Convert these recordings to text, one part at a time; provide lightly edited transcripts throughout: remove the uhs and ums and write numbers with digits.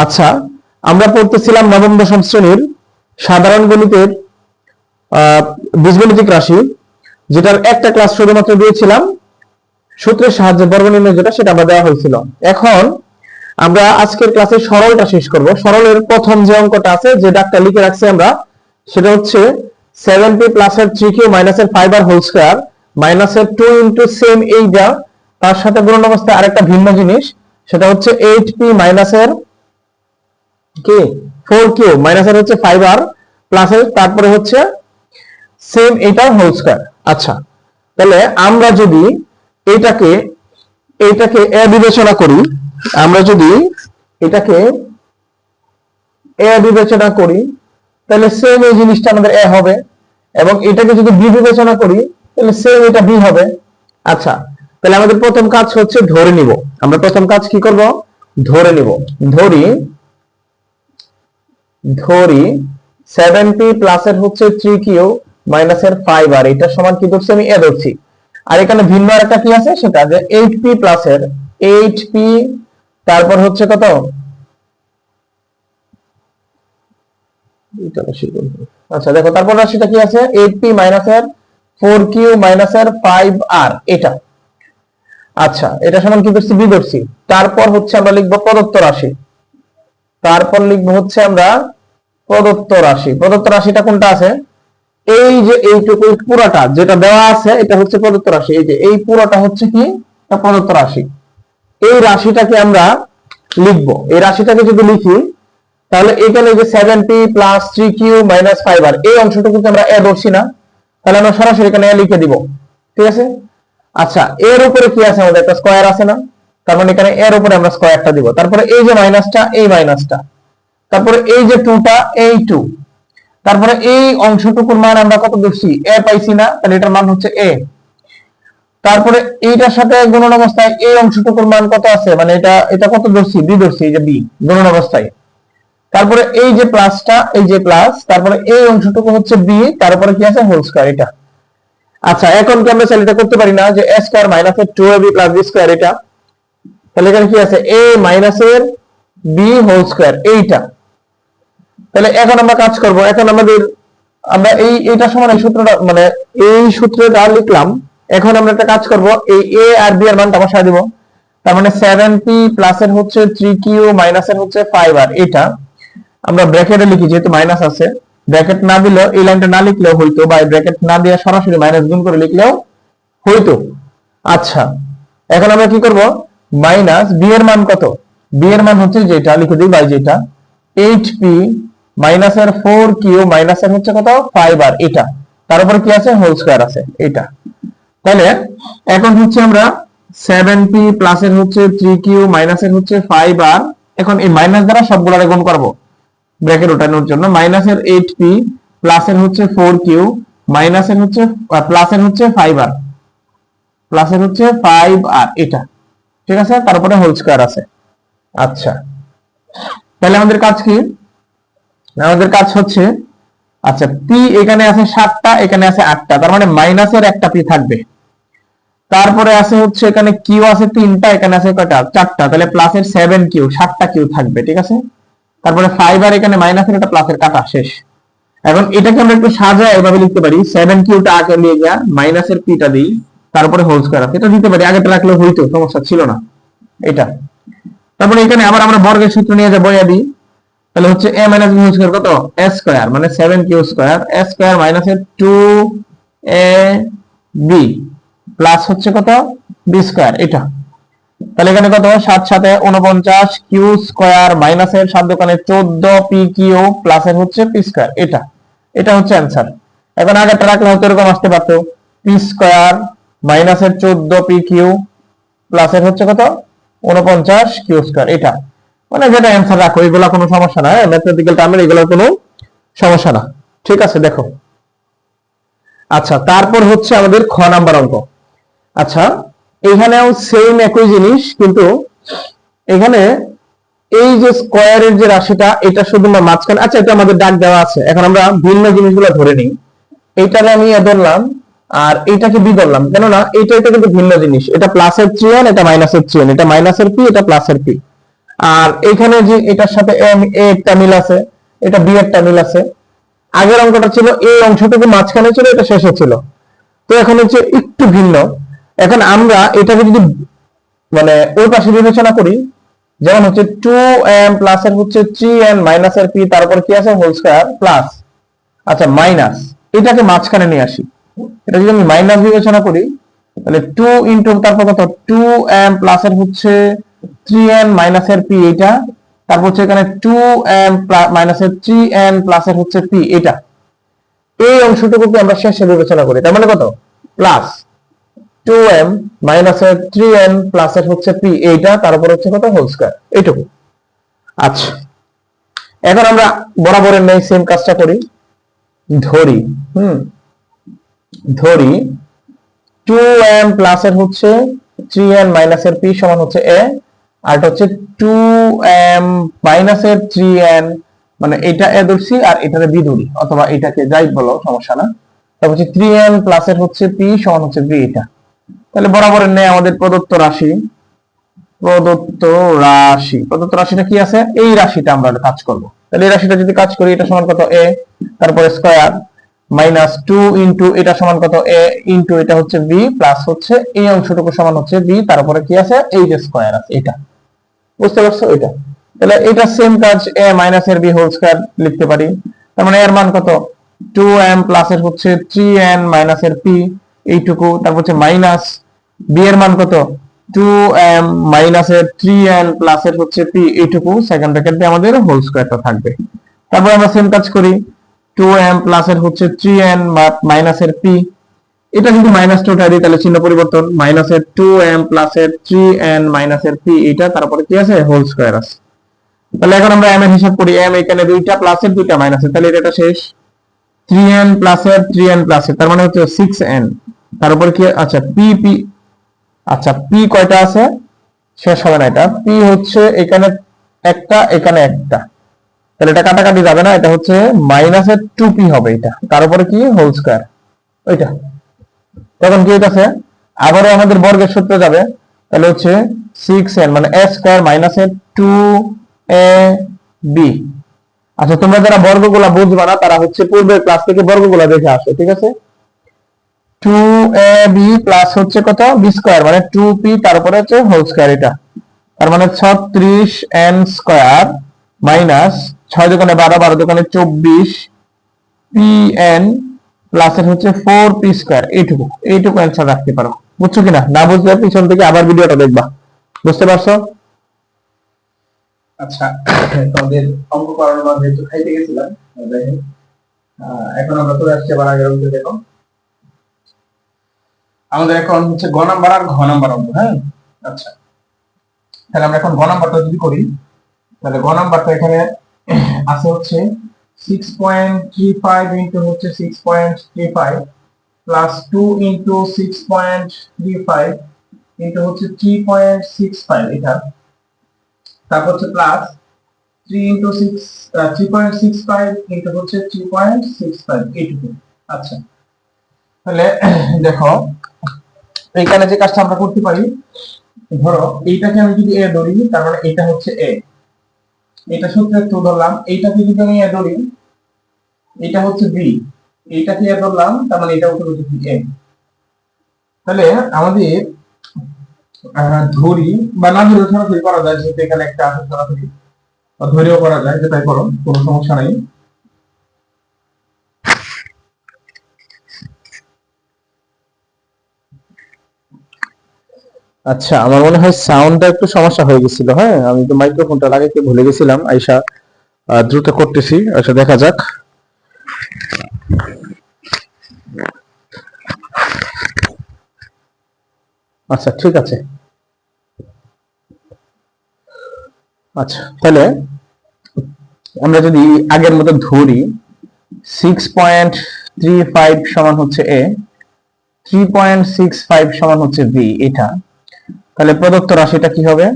আচ্ছা, আমরা পড়তেছিলাম নবম দশম শ্রেণীর সাধারণ গণিতের বীজগণিতিক রাশি, যেটার একটা ক্লাস শুধুমাত্র দিয়েছিলাম সূত্রের সাহায্যে বর্গ নির্ণয়, যেটা সেটা আমরা দেওয়া হয়েছিল। এখন আমরা আজকের ক্লাসে সরলটা শেষ করব। সরলের প্রথম যে অঙ্কটা আছে, যে ডাকটা লিখে রাখছি আমরা, সেটা হচ্ছে 7p প্লাস এর 3q মাইনাস এর 5r হোল স্কয়ার মাইনাস এর 2 ইনটু সেম এইটা, তার সাথে গুণন অবস্থায় আরেকটা ভিন্ন জিনিস, সেটা হচ্ছে 8p মাইনাস এর কি 4q মাইনাস এর হচ্ছে 5r প্লাস এর তারপরে হচ্ছে সেম এইটা হোল স্কয়ার। আচ্ছা, তাহলে আমরা যদি এটাকে এ বিবেচনা করি, আমরা যদি এটাকে এ বিবেচনা করি, তাহলে সেম এই জিনিসটা আমাদের এ হবে, এবং এটাকে যদি বি বিবেচনা করি, তাহলে সেম এটা বি হবে। আচ্ছা, তাহলে আমাদের প্রথম কাজ হচ্ছে ধরে নিব। আমরা প্রথম কাজ কি করব? ধরে নিব। ধরি 7p প্লাস এর হচ্ছে 3q মাইনাস এর 5r, এটা সমান কি ধরছি? আমি এ ধরছি। আর এখানে ভিন্ন আরেকটা কি আছে, সেটা যে 8p প্লাস এর 8p, তারপর হচ্ছে কত, আচ্ছা দেখো, তারপর রাশিটা কি আছে, 8p মাইনাস এর 4q মাইনাস এর 5r, এটা। আচ্ছা, এটা সমান কি ধরছি? বি ধরছি। তারপর হচ্ছে আমরা লিখবো প্রদত্ত রাশি। তারপর লিখবো হচ্ছে আমরা প্রদত্ত রাশি। প্রদত্ত রাশিটা কোনটা আছে? এই যে এইটুকু পুরাটা যেটা দেওয়া আছে, এটা হচ্ছে প্রদত্ত রাশি। এই যে এই পুরোটা হচ্ছে কি প্রদত্ত রাশি। এই রাশিটাকে আমরা লিখবো। এই রাশিটাকে যদি লিখি, তাহলে এখানে যে 7p plus 3q minus 5r, এই অংশটুকু আমরা এ ধরছি না, তাহলে আমরা সরাসরি এখানে এ লিখে দিব। ঠিক আছে? আচ্ছা, এর উপরে কি আছে? আমাদের একটা স্কয়ার আছে না, তার মানে এখানে এর উপরে আমরা স্কয়ারটা দিব। তারপরে এই যে মাইনাসটা, এই মাইনাসটা, তারপরে এই যে 2টা, এই 2, তারপরে এই অংশটুকুর মান আমরা কত ধরছি? এ পাইছি না, তাহলে এটার মান হচ্ছে এ। তারপরে এইটার সাথে গুণন অবস্থায় এই অংশটুকুর মান কত আছে, মানে এটা কত ধরছি? বি ধরছি, এই যে বি গুণন অবস্থায়। তারপরে এই যে প্লাসটা, এই যে প্লাস, তারপরে এই অংশটুকু হচ্ছে বি, তারপরে কি আছে? হোল স্কয়ার, এটা। আচ্ছা, এখন কি আমরা চাইলে এটা করতে পারি না, যে a স্কয়ার মাইনাস এর 2ab প্লাস b স্কয়ার, এটা? তাহলে এখানে কি আছে? a মাইনাস এর b হোল স্কয়ার, এইটা। তাহলে এখন আমরা কাজ করব। এখন আমরা এইটা সমান এই সূত্রটা, মানে এই সূত্রটা লিখলাম। এখন আমরা একটা কাজ করব, এই a আর b এর মানটা বসায় দিব। তার মানে 7p প্লাস এর হচ্ছে 3q মাইনাস এর হচ্ছে 5r, এটা আমরা ব্র্যাকেটে লিখি, যেহেতু মাইনাস আছে। ব্র্যাকেট না দিলেও, এই লাইনটা না লিখলেও হইতো, বা ব্র্যাকেট না দিয়ে সরাসরি মাইনাস গুণ করে লিখলেও হইতো। আচ্ছা, এখন আমরা কি করব? মাইনাস বি এর মান কত? বি এর মান হচ্ছে যেটা লিখে দিই, বাই যেটা 8p মাইনাস এর 4q মাইনাস এর হচ্ছে কত? 5r, এটা। তার উপর কি আছে? হোল স্কয়ার আছে, এটা। তাহলে এখন হচ্ছে আমরা 7p প্লাস এর হচ্ছে 3q মাইনাস এর হচ্ছে 5r, এখন এই মাইনাস দ্বারা সবগুলোরে গুণ করব ব্র্যাকেট ওঠানোর জন্য। মাইনাস এর 8p প্লাস এর হচ্ছে 4q মাইনাস এর হচ্ছে প্লাস এর হচ্ছে 5r, প্লাস এর হচ্ছে 5r, এটা। ঠিক আছে? তারপরে হোল স্কয়ার আছে। আচ্ছা, তাহলে আমাদের কাজ কি? আমাদের কাজ হচ্ছে, আচ্ছা, p এখানে আছে 7টা, এখানে আছে 8টা, তার মানে মাইনাসের একটা p থাকবে। তারপরে আছে হচ্ছে এখানে q আছে 3টা, এখানে আছে কয়টা? 4টা, তাহলে প্লাসের 7q, 7টা q থাকবে। ঠিক আছে? তারপরে 5r, এখানে মাইনাসের একটা প্লাসের কাটা, শেষ। এখন এটাকে আমরা একটু সাজায় এভাবে লিখতে পারি, 7q টা আগে নিয়ে গিয়া মাইনাসের p টা দিই, তারপরে হোল স্কয়ার আছে, এটা দিতে পারি। আগেটা রাখলেও হইতো, সমস্যা ছিল না, এটা। তারপরে এখানে আবার আমরা বর্গের সূত্র নিয়ে যাব, বইয়া দিই। তাহলে হচ্ছে a minus b whole square কত? a স্কয়ার, মানে 7q square, a square minus এর 2ab প্লাস হচ্ছে কত? b স্কয়ার, এটা। তাহলে এখানে কত? 7 7 49 q স্কয়ার মাইনাস এর 7 দোকানে 14pq প্লাস এর হচ্ছে p স্কয়ার, এটা। এটা হচ্ছে অ্যানসার। এখন আগেরটা রাখলে হয়তো এরকম আসতে পারতো, p স্কয়ার মাইনাস এর 14pq প্লাস এর হচ্ছে কত? 49q স্কয়ার, এটা। মানে যেটা অ্যানসার রাখো, এগুলা কোনো সমস্যা না, ম্যাথমেটিক্যাল টার্মের এগুলো কোনো সমস্যা না। ঠিক আছে, দেখো। আচ্ছা, তারপর হচ্ছে আমাদের খ নাম্বার অঙ্ক। আচ্ছা, এখানেও সেম একই জিনিস, কিন্তু এখানে এই যে স্কয়ারের যে রাশিটা, এটা শুধু মাঝখানে, আচ্ছা, এটা আমাদের দাগ দেওয়া আছে। এখন আমরা ভিন্ন জিনিসগুলো ধরে নিই। এইটারে আমি এ ধরলাম, আর এইটাকে বি ধরলাম, কেননা এটা কিন্তু ভিন্ন জিনিস। এটা প্লাসের 3n, এটা মাইনাসের 3n, এটা মাইনাসের p, এটা প্লাসের p। আর এখানে যে এটার সাথে এ একটা মিল আছে, এটা বি একটা মিল আছে। আগের অঙ্কটা ছিল এই অংশটুকু মাঝখানে ছিল, এটা শেষে ছিল। তো এখন হচ্ছে একটু ভিন্ন। এখন আমরা এটাকে যদি মানে ওই পাশে বিবেচনা করি, যেমন হচ্ছে 2m প্লাস এর হচ্ছে 3n মাইনাস এর p, তারপর কি আছে হোল স্কয়ার প্লাস, আচ্ছা মাইনাস, এটাকে মাঝখানে নিয়ে আসি। এটা যদি আমি মাইনাস বিবেচনা করি, তাহলে 2 ইনটু তারপর কত 2m প্লাস এর হচ্ছে 3n মাইনাস এর p এটা, তারপর হচ্ছে এখানে 2m মাইনাস এর 3n প্লাস এর হচ্ছে p এটা। এই অংশটুকুকে আমরা শেষে বিবেচনা করি, তার মানে কত প্লাস 2m মাইনাস এর 3n প্লাস এর হচ্ছে p এইটা, তার উপর হচ্ছে কত হোল স্কয়ার এইটুকু। আচ্ছা, এখন আমরা বরাবরের নেই সেম কাজটা করি। ধরি ধরি 2m প্লাস এর হচ্ছে 3n মাইনাস এর p সমান হচ্ছে a, আর এটা হচ্ছে 2m মাইনাস এর 3n, মানে এটা a ধরছি আর এটারে b ধরি, অথবা এটাকে যাই বলো সমস্যা না। তারপর হচ্ছে 3n প্লাস এর হচ্ছে p সমান হচ্ছে b এটা। তাহলে বরাবরের নেই আমাদের প্রদত্ত রাশি, প্রদত্ত রাশিটা কি আছে, এই রাশিটা আমরা কাজ করব। তাহলে এই রাশিটা যদি কাজ করি, এটা সমান কত a, তারপরে স্কয়ার মাইনাস 2 ইনটু এটা সমান কত a ইনটু এটা হচ্ছে b প্লাস হচ্ছে এই অংশটুকু সমান হচ্ছে b, তারপরে কি আছে এই যে স্কয়ার আছে এটা। বুঝতে পারছো এটা? তাহলে এটা সেম কাজ a মাইনাস এর b হোল স্কয়ার লিখতে পারি। তার মানে এর মান কত 2m প্লাস এর হচ্ছে 3n মাইনাস এর p এইটুকু, তারপর হচ্ছে মাইনাস b এর মান কত 2m মাইনাস এর 3n প্লাস এর হচ্ছে p এইটুকু, সেকেন্ড ব্র্যাকেট দিয়ে আমাদের হোল স্কয়ারটা থাকবে। তারপর আমরা সেম কাজ করি 2m প্লাস এর হচ্ছে 3n মাইনাস এর p, এটা যদি মাইনাস টা উঠাই দিই তাহলে চিহ্ন পরিবর্তন, মাইনাস এর 2m প্লাস এর 3n মাইনাস এর p এটা, তারপরে কি আছে হোল স্কয়ার আছে। তাহলে এখন আমরা m এর হিসাব করি, m এখানে দুইটা প্লাসের দুইটা মাইনাসের, তাহলে এটা শেষ 3n প্লাসের 3n প্লাসের, তার মানে হচ্ছে 6n, তার উপর কি আচ্ছা p p, আচ্ছা p কয়টা আছে শেষ হবে না, এটা p হচ্ছে এখানে একটা এখানে একটা, তাহলে এটা কাটাকাটি যাবে না, এটা হচ্ছে মাইনাসের 2p হবে এটা, তার উপরে কি হোল স্কয়ার ওইটা। তখন কি হইতাছে আবারও আমাদের বর্গের সূত্র যাবে, তাহলে হচ্ছে 6n মানে a স্কয়ার মাইনাসের 2ab। আচ্ছা, তোমরা যারা বর্গগুলা বুঝবা না তারা হচ্ছে পূর্বের ক্লাস থেকে বর্গগুলা দেখে আসো, ঠিক আছে। 2ab প্লাস হচ্ছে কত b স্কয়ার মানে 2p, তারপরে হচ্ছে হোল স্কয়ার এটা, তার মানে 36n স্কয়ার মাইনাস 6 দোকানে 12, 12 দোকানে 24 pn প্লাস এর হচ্ছে 4p স্কয়ার এইটুকু অ্যান্সার রাখতে পারো। বুঝছো কিনা? না বুঝলে পিছন থেকে আবার ভিডিওটা দেখবা। বুঝতে পারছো? আচ্ছা, তোমাদের অঙ্ক করানোর মাঝে একটু খাইতে গেছিলাম, এখন আমরা চলে আসছি আবার আগের অঙ্কে। দেখো আমাদের এখন হচ্ছে গ নাম্বার আর ঘ নাম্বার অঙ্ক। হ্যাঁ, আচ্ছা, তাহলে আমরা এখন গ নাম্বারটা যদি করি, তাহলে গ নাম্বারটা এখানে আছে হচ্ছে 6.35 ইনটু হচ্ছে 6.35 প্লাস 2 ইনটু 6.35 ইনটু হচ্ছে 3.65 এটা, তারপর হচ্ছে প্লাস 3 ইনটু 3.65 ইনটু হচ্ছে 3.65 এইটুকু। আচ্ছা, তাহলে দেখো এইখানে যে কাজটা আমরা করতে পারি, ধরো এইটাকে আমি যদি a ধরি, তার মানে এটা হচ্ছে a, এটা সূত্রে একটু ধরলাম, এইটাকে যদি আমি a ধরি, এটা হচ্ছে b, এইটাকে a ধরলাম, তার মানে এটা হচ্ছে a। তাহলে আমাদের ধরি বা না ধরে সরাসরি করা যায়, যেহেতু এখানে একটা আছে সরাসরি ধরেও করা যায়, যেটাই করো কোনো সমস্যা নাই। আচ্ছা, আমার মনে হয় সাউন্ডটা একটু সমস্যা হয়ে গেছিল। হ্যাঁ, আমি তো মাইক্রোফোনটা লাগাইতে ভুলে গেছিলাম, আইসা দ্রুত করতেছি। আচ্ছা, দেখা যাক। আচ্ছা, ঠিক আছে। আচ্ছা, তাহলে আমরা যদি আগের মতো ধরি 6.35 সমান হচ্ছে a, 3.65 সমান হচ্ছে b এটা, তাহলে প্রদত্ত রাশিটা কি হবে?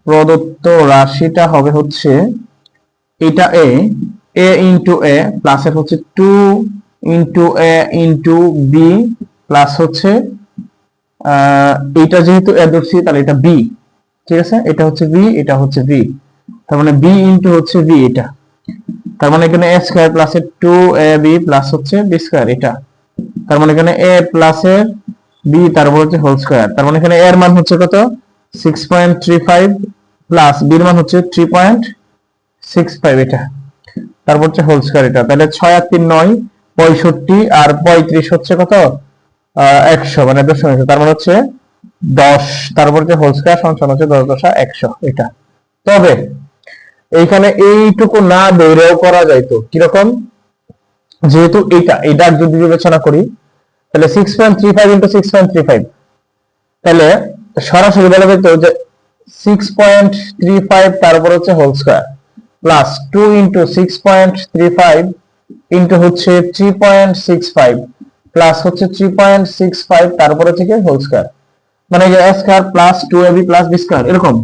প্রদত্ত রাশিটা হবে হচ্ছে এটা a ইনটু a প্লাস এর হচ্ছে 2 into a into b plus হচ্ছে এটা যেহেতু a ধরছি তাহলে এটা b, ঠিক আছে, এটা হচ্ছে বি, এটা হচ্ছে বি, তার মানে বি ইন্টু হচ্ছে বি এটা, তার মানে এখানে এ স্কয়ার প্লাস 2ab প্লাস হচ্ছে বি স্কয়ার এটা, তার মানে এখানে এ প্লাস এর বি তারপর হচ্ছে হোল স্কয়ার, তার মানে এখানে এর মান হচ্ছে কত 6.35 প্লাস বি এর মান হচ্ছে 3.65 এটা, তারপর হচ্ছে হোল স্কয়ার এটা, তাহলে 6 আর 3 9 65 আর 35 হচ্ছে কত 100 মানে দশমিক, তার মানে হচ্ছে 10, তারপর হচ্ছে হোল স্কয়ার সমান হচ্ছে 10 দশা 100 এটা। তবে এইখানে এইটুকু না দৌড়েও করা যাইতো কিরকম, যেহেতু এটা যদি বিবেচনা করি তাহলে 6.35 ইন্টু 6.35, তাহলে সরাসরি বলা যেত যে 6.35 তার উপর হচ্ছে whole square plus 2 into 6.35 into হচ্ছে 3.65 প্লাস হচ্ছে 3.65 তার উপর হচ্ছে হোল স্কয়ার, মানে যে a square plus 2ab plus b square এরকম।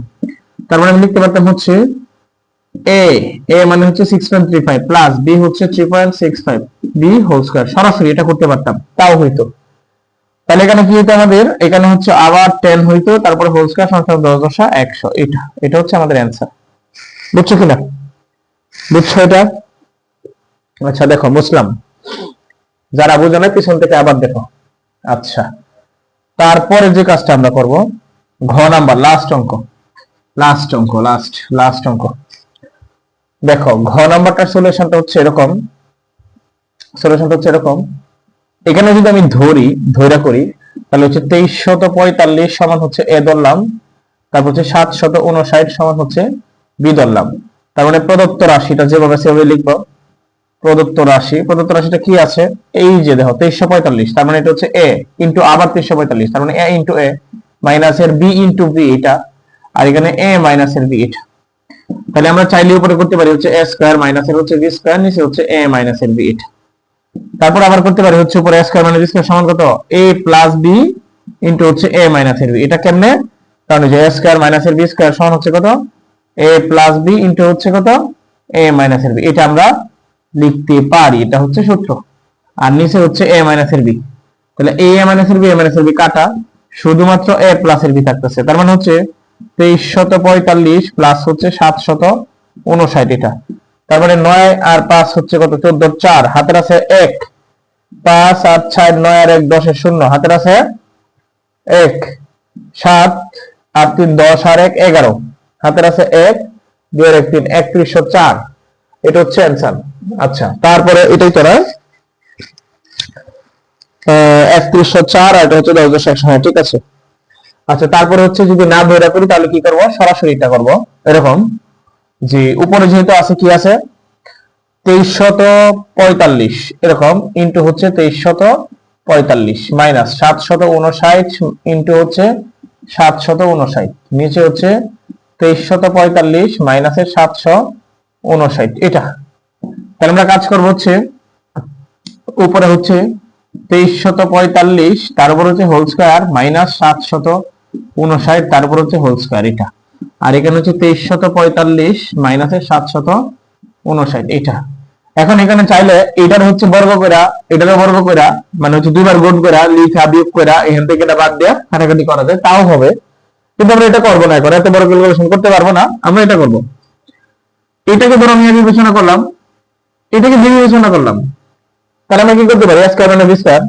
তার মানে আমি লিখতে পারতাম হচ্ছে a মানে হচ্ছে 6.35 প্লাস b হচ্ছে 3.65 b হোল স্কয়ার, সরাসরি এটা করতে পারতাম তাও হইতো। তাহলে এখানে কি হইতো আমাদের, এখানে হচ্ছে আবার 10 হইতো, তারপরে হোল স্কয়ার সমান 10 দশা 100 এটা হচ্ছে আমাদের অ্যানসার। বুঝছো কিনা, বুঝছো এটা? আচ্ছা দেখো বুঝলাম, যারা বুঝো না পিছন থেকে আবার দেখো। আচ্ছা তারপরে যে কাজটা আমরা করব, ঘ নাম্বার লাস্ট অঙ্ক, লাস্ট অঙ্ক। দেখো ঘ নাম্বারটার সলিউশনটা হচ্ছে এরকম, এখানে যদি আমি ধৈরা করি তাহলে হচ্ছে 2345 সমান হচ্ছে এ ধরলাম, তারপর হচ্ছে 759 সমান হচ্ছে বি ধরলাম, তার মানে প্রদত্ত রাশিটা যেভাবে সেভাবে লিখবো। প্রদত্ত রাশিটা কি আছে, এই যে দেখো 2345, তার মানে এটা হচ্ছে এ ইন্টু আবার 2345, তার মানে এ ইন্টু এ মাইনাস এর বি ইন্টু বি এটা, আর এখানে এ মাইনাস এর বি এটা। তাহলে আমরা চাইলে উপরে করতে পারি হচ্ছে এ স্কয়ার মাইনাস এর হচ্ছে বি স্কয়ার, নিচে হচ্ছে এ মাইনাস এর বি এটা। তারপর আবার করতে পারি হচ্ছে উপরে a square minus b square সমান কত a প্লাস b ইনটু হচ্ছে a মাইনাস এর b। এটা কেমনে, কারণ যে a স্কয়ার মাইনাস এর b স্কয়ার সমান হচ্ছে কত a প্লাস b ইনটু হচ্ছে কত a মাইনাস এর b। এটা আমরা লিখতে পারি, এটা হচ্ছে সূত্র। আর নিচে হচ্ছে a মাইনাস এর b, তাহলে a মাইনাস এর b কাটা, শুধুমাত্র a প্লাস এর b থাকতেছে, তার মানে হচ্ছে 2345 প্লাস হচ্ছে 759 এটা, তার মানে 9 আর 5 হচ্ছে কত 14 4 হাতের আছে 1, 5 আর 4 9 আর 1 10 এর 0 হাতের আছে 1, 7 আর 3 10 আর 1 11 হাতের আছে 1 2 আর 1 3 3104, এটা হচ্ছে অ্যানসার। আচ্ছা তারপরে এটাই তোরা 3104 আর এটা হচ্ছে 10,100, ঠিক আছে। আচ্ছা তারপরে হচ্ছে যদি না ধরে করি তাহলে কি করব, সরাসরি এটা করব এরকম যে উপরে যেহেতু আছে কি আছে 2345 এরকম ইনটু হচ্ছে 2345 মাইনাস 759 ইনটু হচ্ছে 759, নিচে হচ্ছে 2345 মাইনাসের 759 এটা। তাহলে আমরা কাজ করব হচ্ছে উপরে হচ্ছে 2345 তারপর হচ্ছে হোল স্কয়ার মাইনাস 759 তারপর হচ্ছে হোল স্কয়ার এটা, আর এখানে হচ্ছে 2345 মাইনাসের 759 এটা। এখন এখানে চাইলে এটার হচ্ছে বর্গ করা, এটারও বর্গ করা, মানে হচ্ছে দুইবার গুণ করা, লিখা বিয়োগ করা, এখান থেকে এটা বাদ দেয়া কাটাকাটি করা যায়, তাও হবে, কিন্তু আমরা এটা করবো না, এখন এত বড় ক্যালকুলেশন করতে পারবো না, আমরা এটা করব। এটাকে ধরো আমি বিবেচনা করলাম, এটাকে বিবেচনা করলাম, তাহলে আমরা কি করতে পারি a square minus b square,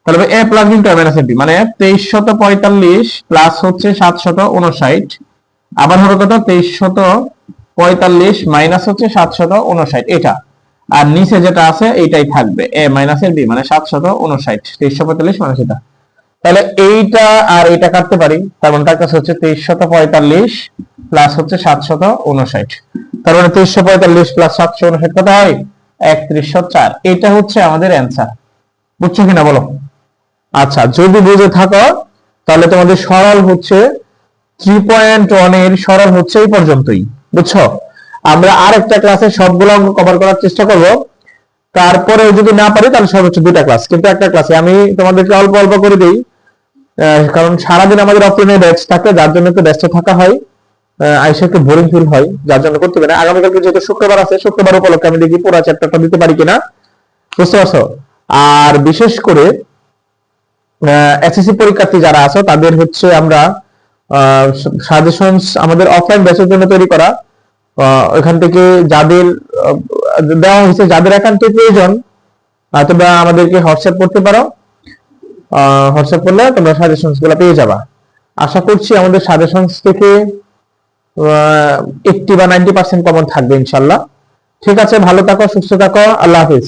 তাহলে a plus b minus b মানে 2345 প্লাস হচ্ছে 759, আবার হলো কত 2345 মাইনাস হচ্ছে 759 এটা, আর নিচে যেটা আছে এইটাই থাকবে a মাইনাস এর b মানে 759 2345 মাইনাস এটা। তাহলে এইটা আর এটা কাটতে পারি, তার মানে তার কাছে হচ্ছে 2345 প্লাস হচ্ছে 759, তার মানে 2345 প্লাস 759 কত হয় 3104, এটা হচ্ছে আমাদের অ্যানসার। বুঝছো কিনা বলো? আচ্ছা যদি বুঝে থাকো তাহলে তোমাদের সরল হচ্ছে 3.1 এর সরল হচ্ছে এই পর্যন্তই, বুঝছো। আমরা আরেকটা ক্লাসে সবগুলো অঙ্ক কভার করার চেষ্টা করব, তারপরে যদি না পারি তাহলে সর্বোচ্চ দুইটা ক্লাস, কিন্তু একটা ক্লাসে আমি তোমাদেরকে অল্প অল্প করে দিই, কারণ সারাদিন আমাদের অফলাইনে ব্যাচ থাকে, যার জন্য একটু ব্যস্ত থাকা হয়, আইসা একটু বোরিং ফিল হয়, যার জন্য করতে পারি না। আগামীকালকে যেহেতু শুক্রবার আছে, শুক্রবার উপলক্ষে আমি দেখি পুরো চ্যাপ্টারটা দিতে পারি কিনা, বুঝতে পারছো। আর বিশেষ করে এসএসসি পরীক্ষার্থী যারা আছো তাদের হচ্ছে আমরা সাজেশনস আমাদের অফলাইন ব্যাচের জন্য তৈরি করা। ওখান থেকে যাদের দেওয়া হয়েছে, যাদের একান্ত প্রয়োজন তোমরা আমাদেরকে হোয়াটসঅ্যাপ করতে পারো। হোয়াটসঅ্যাপ করলে তোমরা সাজেশনস গুলো পেয়ে যাবা। আশা করছি আমাদের সাজেশনস থেকে 80 বা 90% কমন থাকবে ইনশাল্লাহ। ঠিক আছে, ভালো থাকো, সুস্থ থাকো, আল্লাহ হাফিজ।